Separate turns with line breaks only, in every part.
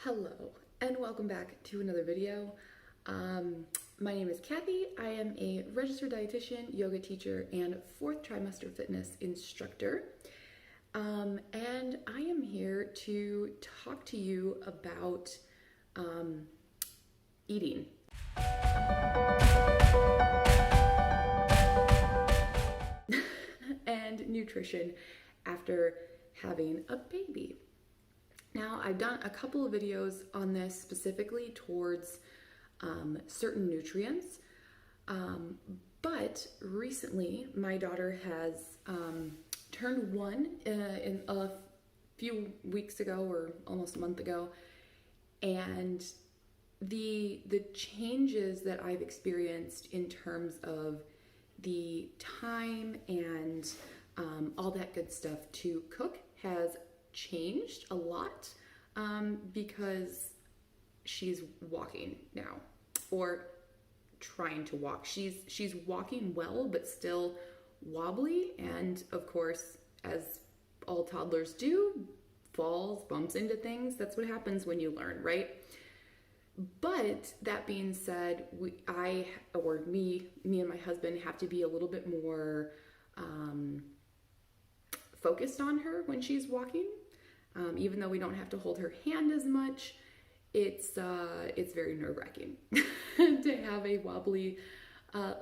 Hello and welcome back to another video. My name is Kathy. I am a registered dietitian, yoga teacher, and fourth trimester fitness instructor. And I am here to talk to you about eating. And nutrition after having a baby. Now, I've done a couple of videos on this specifically towards certain nutrients, but recently my daughter has turned one in a few weeks ago or almost a month ago, and the changes that I've experienced in terms of the time and all that good stuff to cook has changed a lot because she's walking now, or trying to walk. She's walking well, but still wobbly, and of course, as all toddlers do, falls, bumps into things. That's what happens when you learn, right? But that being said, me and my husband have to be a little bit more focused on her when she's walking. Even though we don't have to hold her hand as much, it's very nerve-wracking to have a wobbly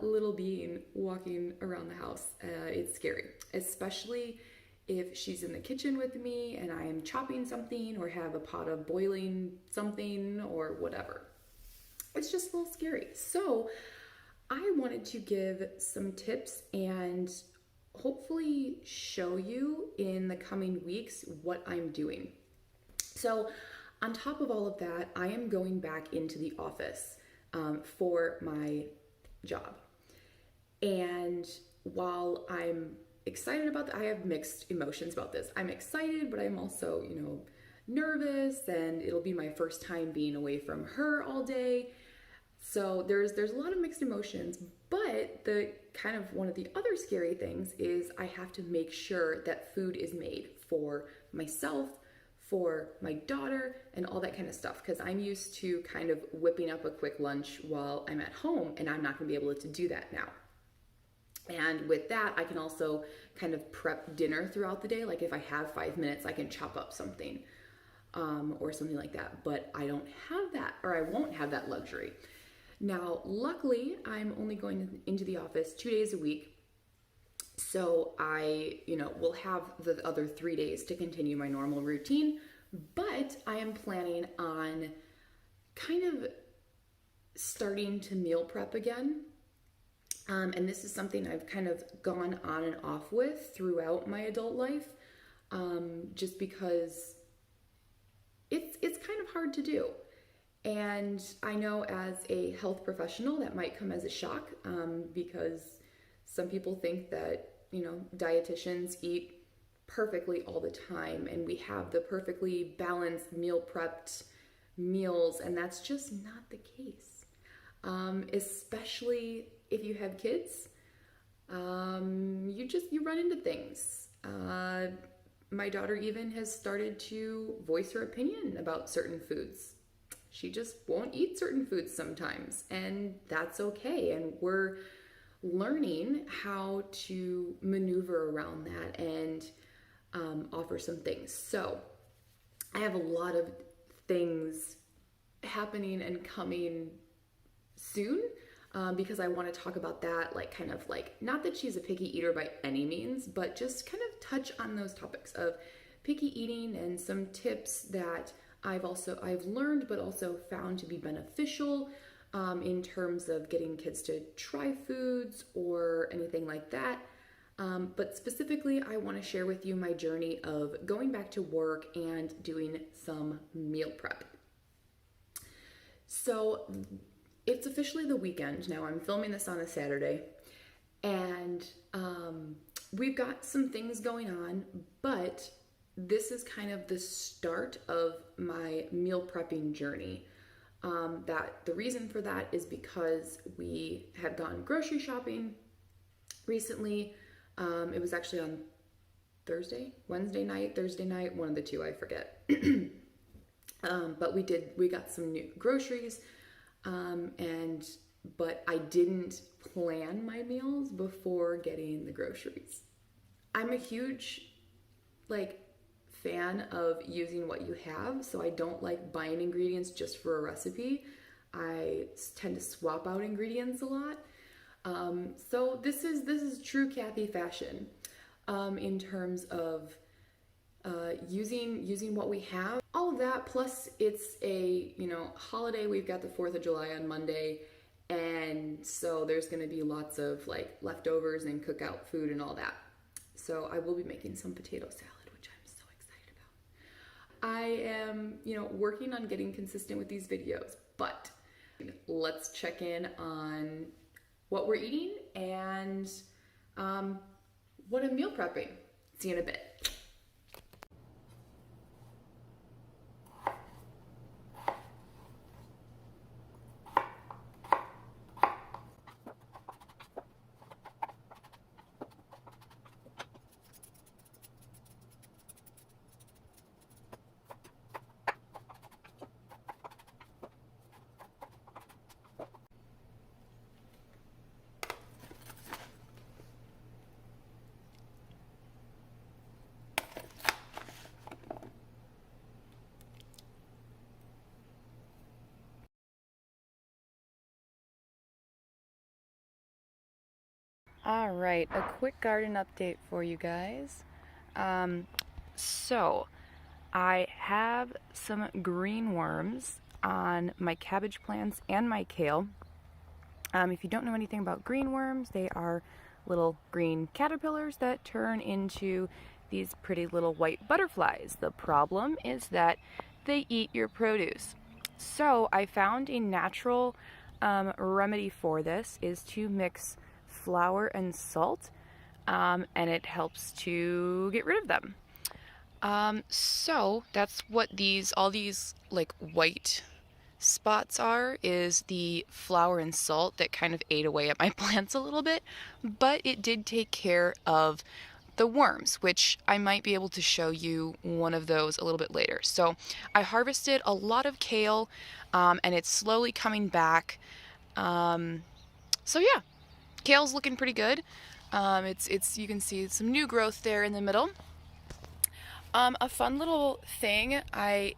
little being walking around the house. It's scary, especially if she's in the kitchen with me and I am chopping something or have a pot of boiling something or whatever. It's just a little scary. So I wanted to give some tips and hopefully show you in the coming weeks what I'm doing. So on top of all of that, I am going back into the office for my job. And while I'm excited about that, I have mixed emotions about this. I'm excited, but I'm also, nervous, and it'll be my first time being away from her all day. So there's a lot of mixed emotions, but the kind of one of the other scary things is I have to make sure that food is made for myself, for my daughter, and all that kind of stuff, because I'm used to kind of whipping up a quick lunch while I'm at home, and I'm not going to be able to do that now. And with that, I can also kind of prep dinner throughout the day. Like if I have 5 minutes, I can chop up something or something like that, but I don't have that, or I won't have that luxury. Now, luckily, I'm only going into the office 2 days a week, so I, will have the other 3 days to continue my normal routine, but I am planning on kind of starting to meal prep again, and this is something I've kind of gone on and off with throughout my adult life, just because it's kind of hard to do. And I know as a health professional that might come as a shock because some people think that, dietitians eat perfectly all the time and we have the perfectly balanced meal prepped meals, and that's just not the case. Especially if you have kids, you run into things. My daughter even has started to voice her opinion about certain foods. She just won't eat certain foods sometimes, and that's okay. And we're learning how to maneuver around that and offer some things. So I have a lot of things happening and coming soon because I want to talk about that, not that she's a picky eater by any means, but just kind of touch on those topics of picky eating and some tips that I've learned, but also found to be beneficial in terms of getting kids to try foods or anything like that. But specifically, I want to share with you my journey of going back to work and doing some meal prep. So it's officially the weekend now. I'm filming this on a Saturday, and we've got some things going on, but this is kind of the start of my meal prepping journey. That the reason for that is because we had gone grocery shopping recently. It was actually on Thursday night, one of the two, I forget. But we got some new groceries, but I didn't plan my meals before getting the groceries. I'm a huge fan of using what you have, so I don't like buying ingredients just for a recipe. I tend to swap out ingredients a lot. So this is true Kathy fashion, in terms of using what we have. All of that, plus it's a holiday. We've got the 4th of July on Monday, and so there's going to be lots of leftovers and cookout food and all that. So I will be making some potato salad, which I'm so excited about. I am working on getting consistent with these videos, but let's check in on what we're eating and what I'm meal prepping. See you in a bit. All right, a quick garden update for you guys. So I have some green worms on my cabbage plants and my kale. If you don't know anything about green worms, they are little green caterpillars that turn into these pretty little white butterflies. The problem is that they eat your produce. So I found a natural remedy for this is to mix flour and salt, and it helps to get rid of them. So that's what all these white spots are, is the flour and salt that kind of ate away at my plants a little bit, but it did take care of the worms, which I might be able to show you one of those a little bit later. So I harvested a lot of kale, and it's slowly coming back. So yeah, kale's looking pretty good. It's you can see some new growth there in the middle. A fun little thing,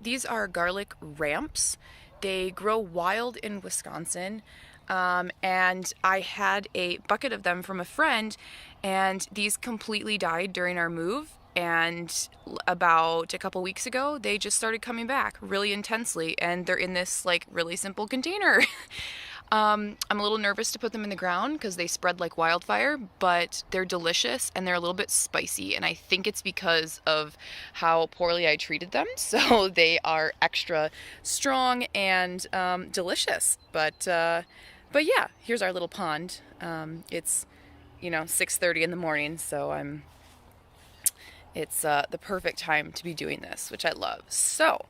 these are garlic ramps. They grow wild in Wisconsin, and I had a bucket of them from a friend, and these completely died during our move, and about a couple weeks ago they just started coming back really intensely, and they're in this really simple container. I'm a little nervous to put them in the ground because they spread like wildfire, but they're delicious and they're a little bit spicy, and I think it's because of how poorly I treated them. So they are extra strong and delicious. But yeah, here's our little pond. It's 6:30 in the morning, so it's the perfect time to be doing this, which I love. So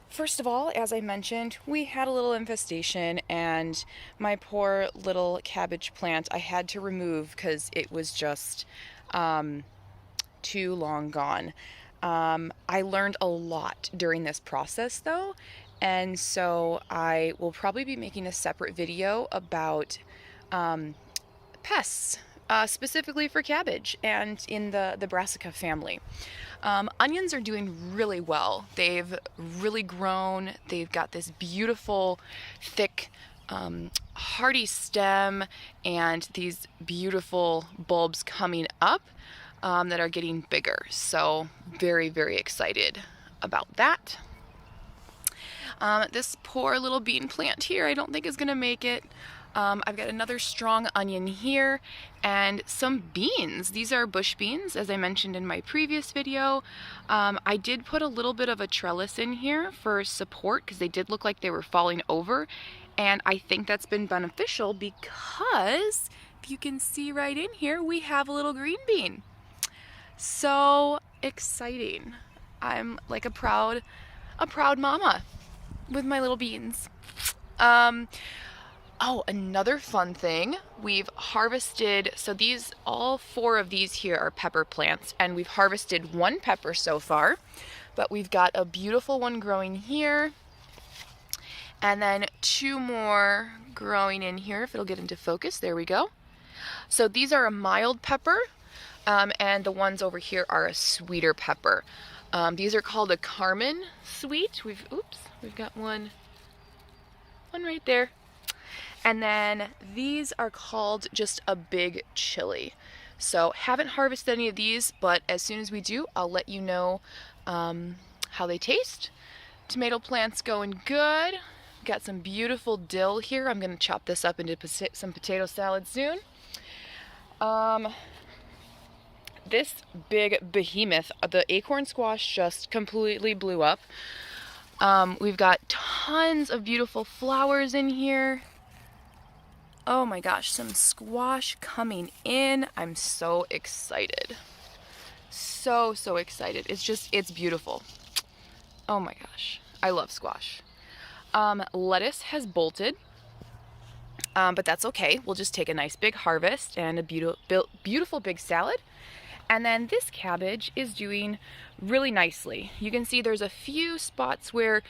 first of all, as I mentioned, we had a little infestation, and my poor little cabbage plant I had to remove because it was just too long gone. I learned a lot during this process though, and so I will probably be making a separate video about pests, specifically for cabbage and in the brassica family. Onions are doing really well. They've really grown. They've got this beautiful, thick, hardy stem and these beautiful bulbs coming up that are getting bigger. So very, very excited about that. This poor little bean plant here, I don't think is gonna make it. I've got another strong onion here and some beans. These are bush beans, as I mentioned in my previous video. I did put a little bit of a trellis in here for support because they did look like they were falling over, and I think that's been beneficial because if you can see right in here, we have a little green bean. So exciting. I'm like a proud mama with my little beans. Oh, another fun thing, we've harvested, so all 4 of these here are pepper plants, and we've harvested 1 pepper so far. but we've got a beautiful one growing here, and then 2 more growing in here. If it'll get into focus, there we go. So these are a mild pepper, and the ones over here are a sweeter pepper. These are called a Carmen sweet. We've got one right there. And then these are called just a big chili. So haven't harvested any of these, but as soon as we do, I'll let you know how they taste. Tomato plant's going good. Got some beautiful dill here. I'm gonna chop this up into some potato salad soon. This big behemoth, the acorn squash, just completely blew up. We've got tons of beautiful flowers in here. Oh my gosh, some squash coming in. I'm so excited. So excited. It's beautiful. Oh my gosh, I love squash. Lettuce has bolted, but that's okay. We'll just take a nice big harvest and a beautiful big salad. And then this cabbage is doing really nicely. You can see there's a few spots where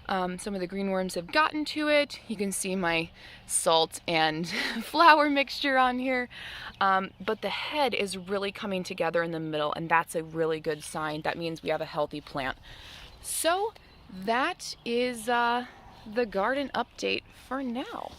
some of the green worms have gotten to it. You can see my salt and flour mixture on here. But the head is really coming together in the middle, and that's a really good sign. That means we have a healthy plant. So that is the garden update for now.